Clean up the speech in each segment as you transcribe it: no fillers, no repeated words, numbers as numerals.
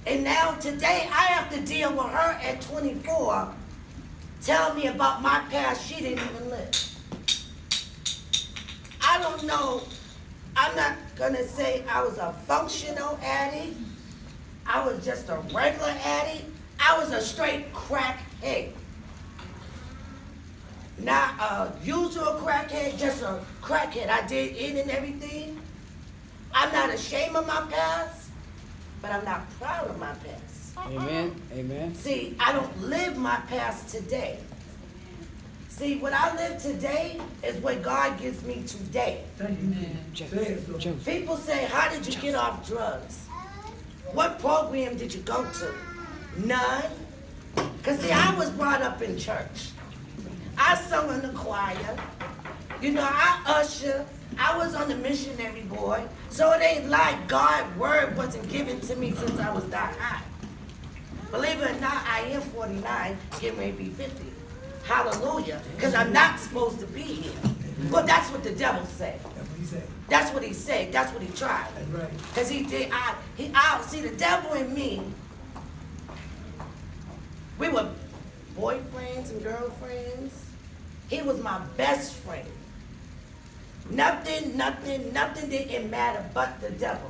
And now today I have to deal with her at 24, telling me about my past she didn't even live. I don't know, I'm not gonna say I was a functional addict. I was just a regular addict. I was a straight crackhead. Not a usual crackhead, just a crackhead. I did in and everything. I'm not ashamed of my past, but I'm not proud of my past. Amen. Amen. See, I don't live my past today. See, what I live today is what God gives me today. Thank you. People say, how did you get off drugs? What program did you go to? None. Because see, I was brought up in church. I sung in the choir. You know, I usher. I was on the missionary board. So it ain't like God's word wasn't given to me since I was that high. Believe it or not, I am 49, getting ready to be 50. Hallelujah. Because I'm not supposed to be here. But that's what the devil said. That's what he said. That's what he said. That's what he tried. That's right. Because he did, see, the devil and me, we were boyfriends and girlfriends. He was my best friend. Nothing didn't matter but the devil.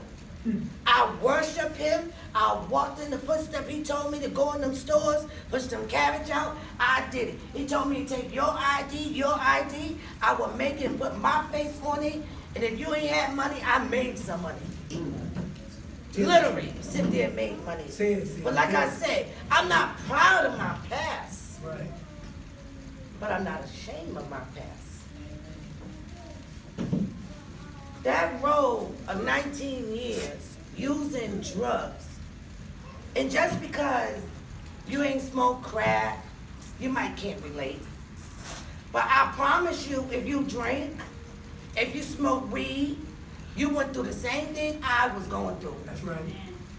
I worship him. I walked in the footsteps. He told me to go in them stores, push them carriage out. I did it. He told me to take your ID. I will make it and put my face on it. And if you ain't had money, I made some money. Literally, sit there and made money. But like I said, I'm not proud of my past. Right. But I'm not ashamed of my past. That road of 19 years using drugs, and just because you ain't smoked crack, you might can't relate. But I promise you, if you drink, if you smoke weed, you went through the same thing I was going through. That's right.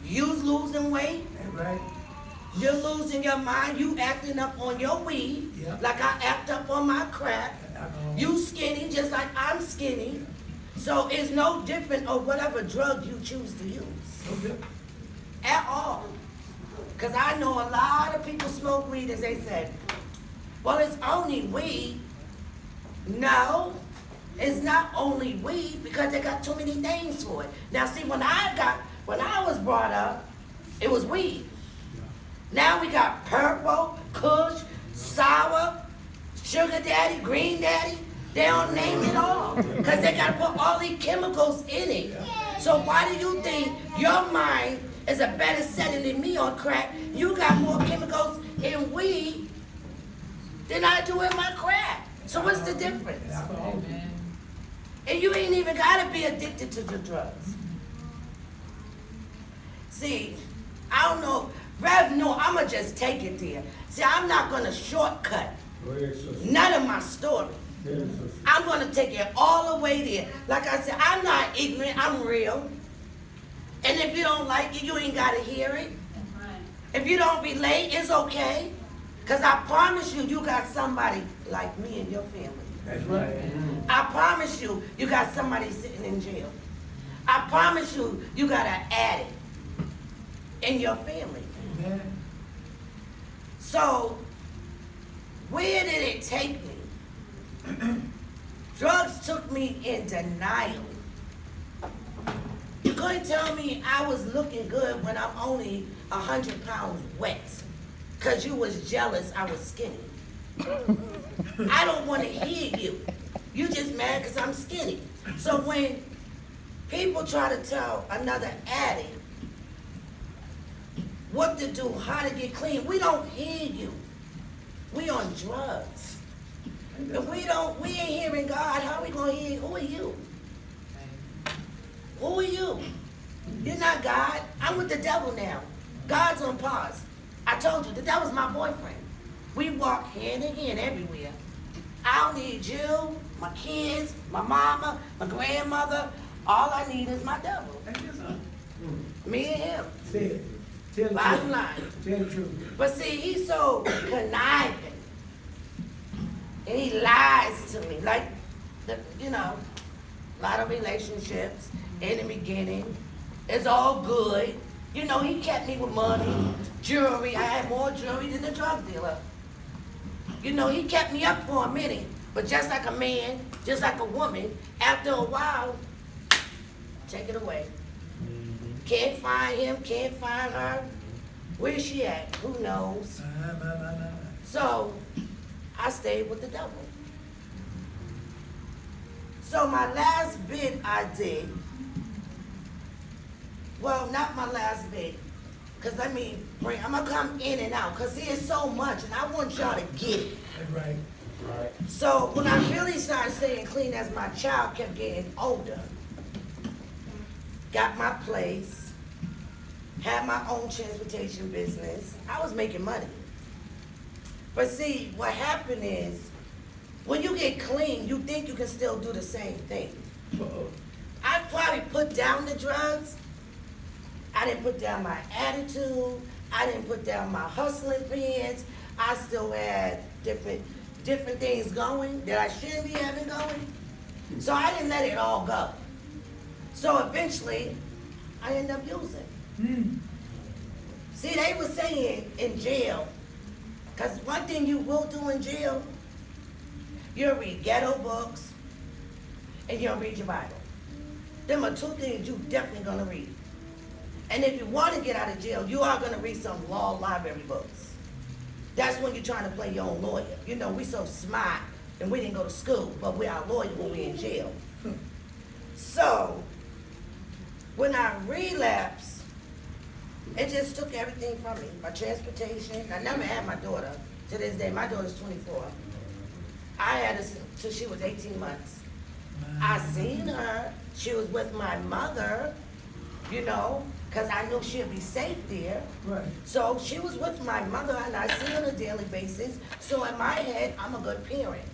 You's losing weight. That's right. You're losing your mind. You acting up on your weed, Yep. like I act up on my crack. You skinny, just like I'm skinny. So it's no different of whatever drug you choose to use. Okay. At all. Because I know a lot of people smoke weed as they said, well, it's only weed. No, it's not only weed because they got too many names for it. Now see, when I was brought up, it was weed. Now we got purple, kush, sour, sugar daddy, green daddy. They don't name it all because they got to put all these chemicals in it. So why do you think your mind is a better setting than me on crack? You got more chemicals in weed than I do in my crack. So what's the difference? And you ain't even got to be addicted to the drugs. See, I don't know. Rev, no, I'm going to just take it there. See, I'm not going to shortcut none of my story. I'm going to take it all the way there. Like I said, I'm not ignorant. I'm real. And if you don't like it, you ain't got to hear it. If you don't relate, it's okay. Because I promise you, you got somebody like me in your family. That's right. I promise you, you got somebody sitting in jail. I promise you, you got an addict in your family. Amen. So, where did it take me? Drugs took me in denial. You couldn't tell me I was looking good when I'm only 100 pounds wet because you was jealous I was skinny. I don't want to hear you. You just mad because I'm skinny. So when people try to tell another addict what to do, how to get clean, we don't hear you. We on drugs. If we ain't hearing God, how are we gonna hear? Who are you? Who are you? You're not God. I'm with the devil now. God's on pause. I told you, the devil's my boyfriend. We walk hand in hand everywhere. I don't need you, my kids, my mama, my grandmother. All I need is my devil. Me and him. Say it. Tell the Bottom truth. line. Tell the truth. But see, he's so conniving. And he lies to me. Like, a lot of relationships in the beginning, it's all good. You know, he kept me with money, jewelry. I had more jewelry than the drug dealer. You know, he kept me up for a minute. But just like a man, just like a woman, after a while, take it away. Can't find him, can't find her. Where's she at? Who knows? So, I stayed with the devil. So my last bid I did, well, not my last bid, because I'm gonna come in and out, because there's so much, and I want y'all to get it. Right. So when I really started staying clean as my child kept getting older, got my place, had my own transportation business, I was making money. But see, what happened is, when you get clean, you think you can still do the same thing. I probably put down the drugs. I didn't put down my attitude. I didn't put down my hustling pants. I still had different things going that I shouldn't be having going. So I didn't let it all go. So eventually, I ended up using. See, they were saying in jail, because one thing you will do in jail, you'll read ghetto books, and you'll read your Bible. Them are two things you definitely gonna read. And if you want to get out of jail, you are gonna read some law library books. That's when you're trying to play your own lawyer. You know, we so smart, and we didn't go to school, but we're our lawyer when we're in jail. So, when I relapsed, it just took everything from me. My transportation, I never had my daughter. To this day, my daughter's 24. I had her till she was 18 months. I seen her. She was with my mother, you know, because I knew she'd be safe there. Right. So she was with my mother, and I see her on a daily basis. So in my head, I'm a good parent.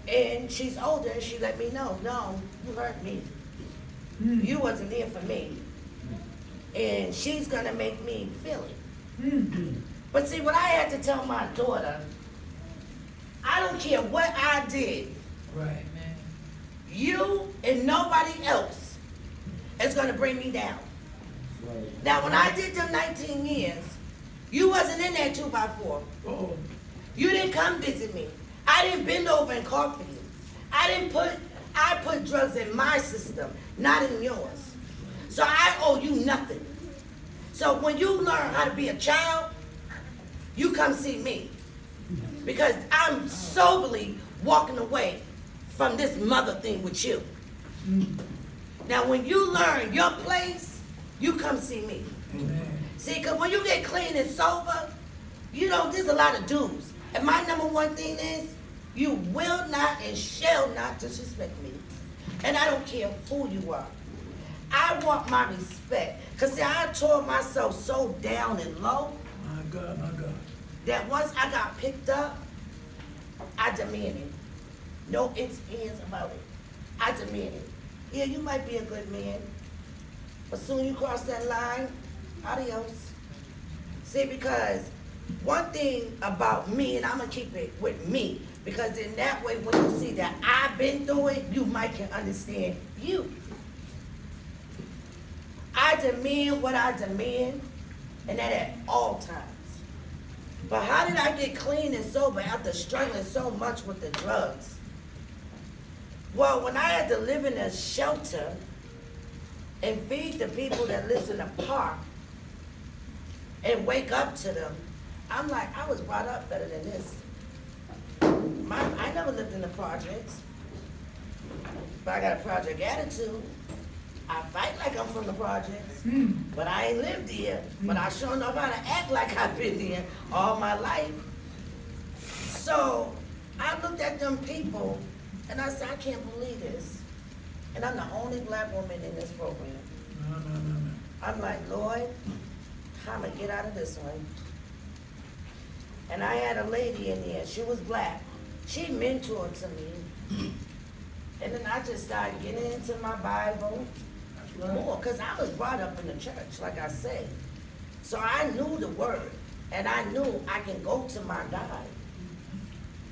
And she's older, and she let me know, no, you hurt me. You wasn't there for me. And she's gonna make me feel it. But see, what I had to tell my daughter, I don't care what I did. Right. You and nobody else is gonna bring me down. Now, when I did them 19 years, you wasn't in that 2x4. You didn't come visit me. I didn't bend over and cough for you. I put drugs in my system, not in yours. So I owe you nothing. So when you learn how to be a child, you come see me. Because I'm soberly walking away from this mother thing with you. Now when you learn your place, you come see me. See, because when you get clean and sober, you know, there's a lot of dues. And my number one thing is, you will not and shall not disrespect me. And I don't care who you are. I want my respect. Because see, I tore myself so down and low. My God, my God. That once I got picked up, I demanded. No ifs, ands about it. I demanded. Yeah, you might be a good man, but soon you cross that line, adios. See, because one thing about me, and I'm gonna keep it with me, because in that way, when you see that I've been through it, you might can understand you. I demand what I demand, and that at all times. But how did I get clean and sober after struggling so much with the drugs? Well, when I had to live in a shelter and feed the people that lives in the park and wake up to them, I'm like, I was brought up better than this. I never lived in the projects, but I got a project attitude. I fight like I'm from the projects, but I ain't lived here. But I sure know how to act like I've been there all my life. So I looked at them people and I said, I can't believe this. And I'm the only black woman in this program. No. I'm like, Lord, how am I get out of this one? And I had a lady in there, she was black. She mentored to me. And then I just started getting into my Bible more, because I was brought up in the church, like I said. So I knew the word, and I knew I can go to my God.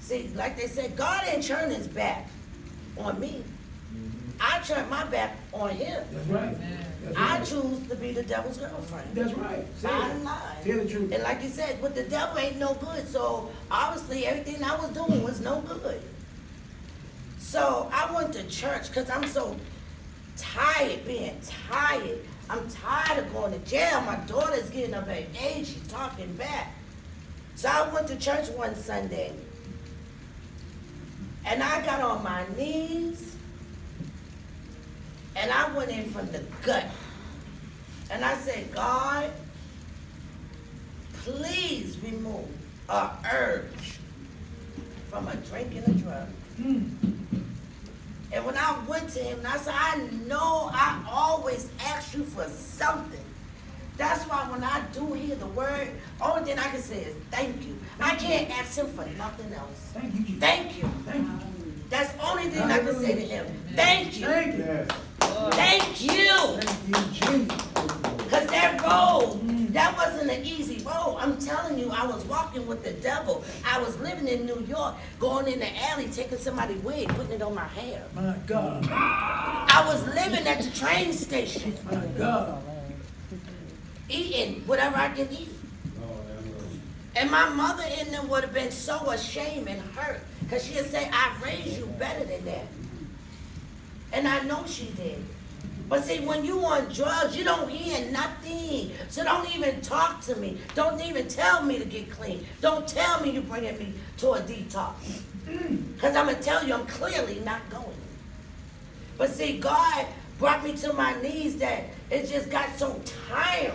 See, like they said, God ain't turning his back on me. I turned my back on him. That's right. That's I right. choose to be the devil's girlfriend. That's right. Say Bottom it. line. Tell the truth. And like you said, with the devil ain't no good, so obviously everything I was doing was no good. So I went to church because I'm so tired being tired. I'm tired of going to jail. My daughter's getting of her age, she's talking back. So I went to church one Sunday. And I got on my knees. And I went in from the gut. And I said, God, please remove a urge from a drink and a drug. And when I went to him, and I said, I know I always ask you for something. That's why when I do hear the word, only thing I can say is thank you. I can't ask him for nothing else. Thank you, Jesus. Thank you. Thank you. That's the only thing I can say to him. Thank you. Thank you. Yes. Thank you. Thank you, Jesus. Because that road, that wasn't an easy road. I'm telling you, I was walking with the devil. I was living in New York, going in the alley, taking somebody's wig, putting it on my hair. My God. I was living at the train station, My God. eating whatever I could eat. And my mother in them would have been so ashamed and hurt, because she'd say, I raised you better than that. And I know she did. But see, when you on drugs, you don't hear nothing. So don't even talk to me. Don't even tell me to get clean. Don't tell me you're bringing me to a detox. Because I'm going to tell you, I'm clearly not going. But see, God brought me to my knees that it just got so tiring.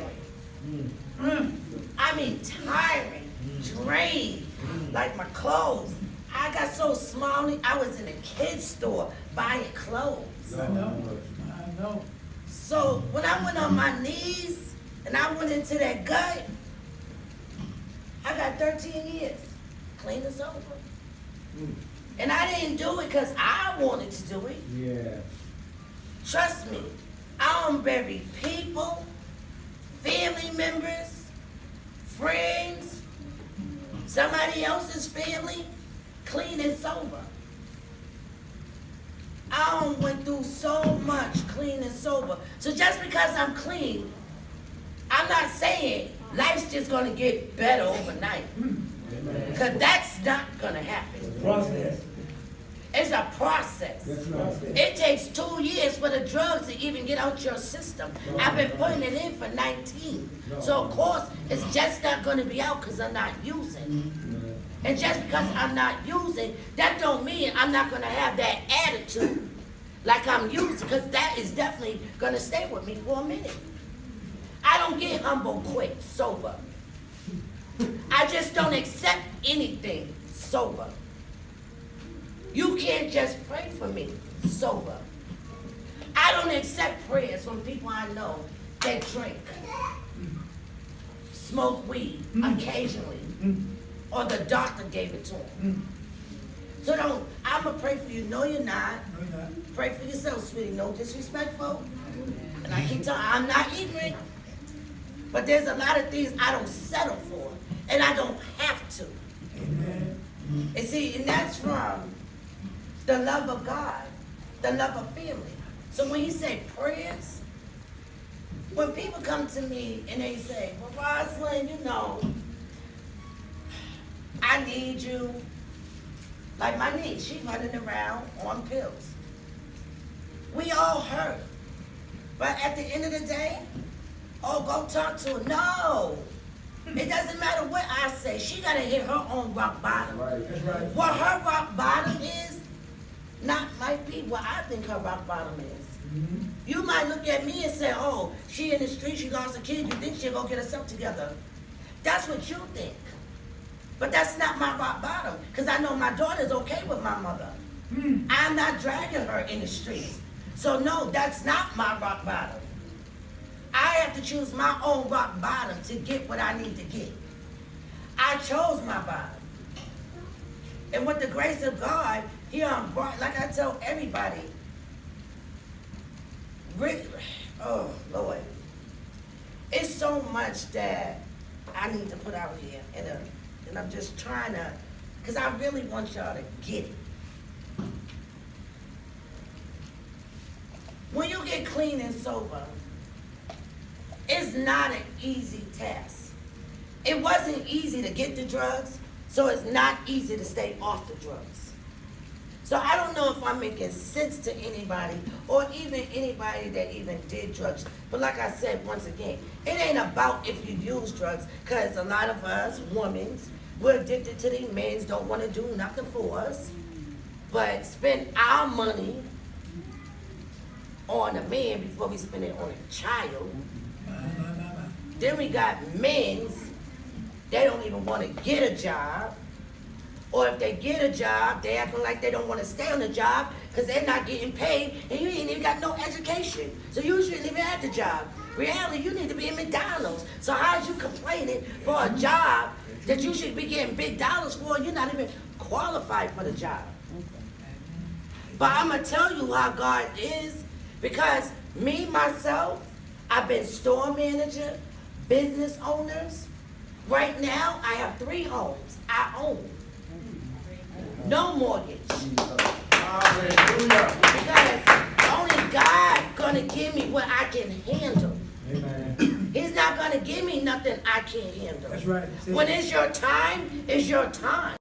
I mean, tiring, drained, like my clothes. I got so small, I was in a kid's store buying clothes. I know. I know. So when I went on my knees and I went into that gut, I got 13 years, clean and sober. And I didn't do it because I wanted to do it. Yeah. Trust me, I don't bury people, family members, friends, somebody else's family, clean and sober. I done went through so much clean and sober. So just because I'm clean, I'm not saying life's just gonna get better overnight. Because that's not gonna happen. Process. It's a process. That's right. It takes 2 years for the drugs to even get out your system. I've been putting it in for 19. So of course, it's just not gonna be out because I'm not using. And just because I'm not using, that don't mean I'm not gonna have that attitude like I'm using, because that is definitely gonna stay with me for a minute. I don't get humble quick, sober. I just don't accept anything sober. You can't just pray for me sober. I don't accept prayers from people I know that drink, smoke weed occasionally, or the doctor gave it to them. So don't, I'm gonna pray for you. No, you're not. No, you're not. Pray for yourself, sweetie. No disrespectful. And I keep telling, I'm not ignorant. But there's a lot of things I don't settle for, and I don't have to. Amen. And see, and that's from the love of God, the love of family. So when you say prayers, when people come to me and they say, well, Rosalind, you know, I need you. Like my niece, she's running around on pills. We all hurt. But at the end of the day, oh, go talk to her. No. It doesn't matter what I say. She got to hit her own rock bottom. Right. That's right. What her rock bottom is, might be what I think her rock bottom is. You might look at me and say, oh, she in the street, she lost a kid, you think she'll go get herself together. That's what you think. But that's not my rock bottom, because I know my daughter's okay with my mother. I'm not dragging her in the streets. So no, that's not my rock bottom. I have to choose my own rock bottom to get what I need to get. I chose my bottom. And with the grace of God, here I'm brought, like I tell everybody, oh Lord, it's so much that I need to put out here, and I'm just trying to, because I really want y'all to get it. clean and sober is not an easy task. It wasn't easy to get the drugs, so it's not easy to stay off the drugs. So I don't know if I'm making sense to anybody or even anybody that even did drugs. But like I said, once again, it ain't about if you use drugs, because a lot of us, women, we're addicted to these men, don't want to do nothing for us, but spend our money on a man before we spend it on a child. Then we got men, they don't even want to get a job. Or if they get a job, they acting like they don't want to stay on the job because they're not getting paid and you ain't even got no education. So you shouldn't even have the job. Reality, you need to be in McDonald's. So how is you complaining for a job that you should be getting big dollars for and you're not even qualified for the job? But I'm going to tell you how God is, because me, myself, I've been store manager, business owners. Right now, I have 3 homes I own. No mortgage. Hallelujah. Because only God gonna give me what I can handle. Amen. He's not gonna give me nothing I can't handle. That's right. When it's your time, it's your time.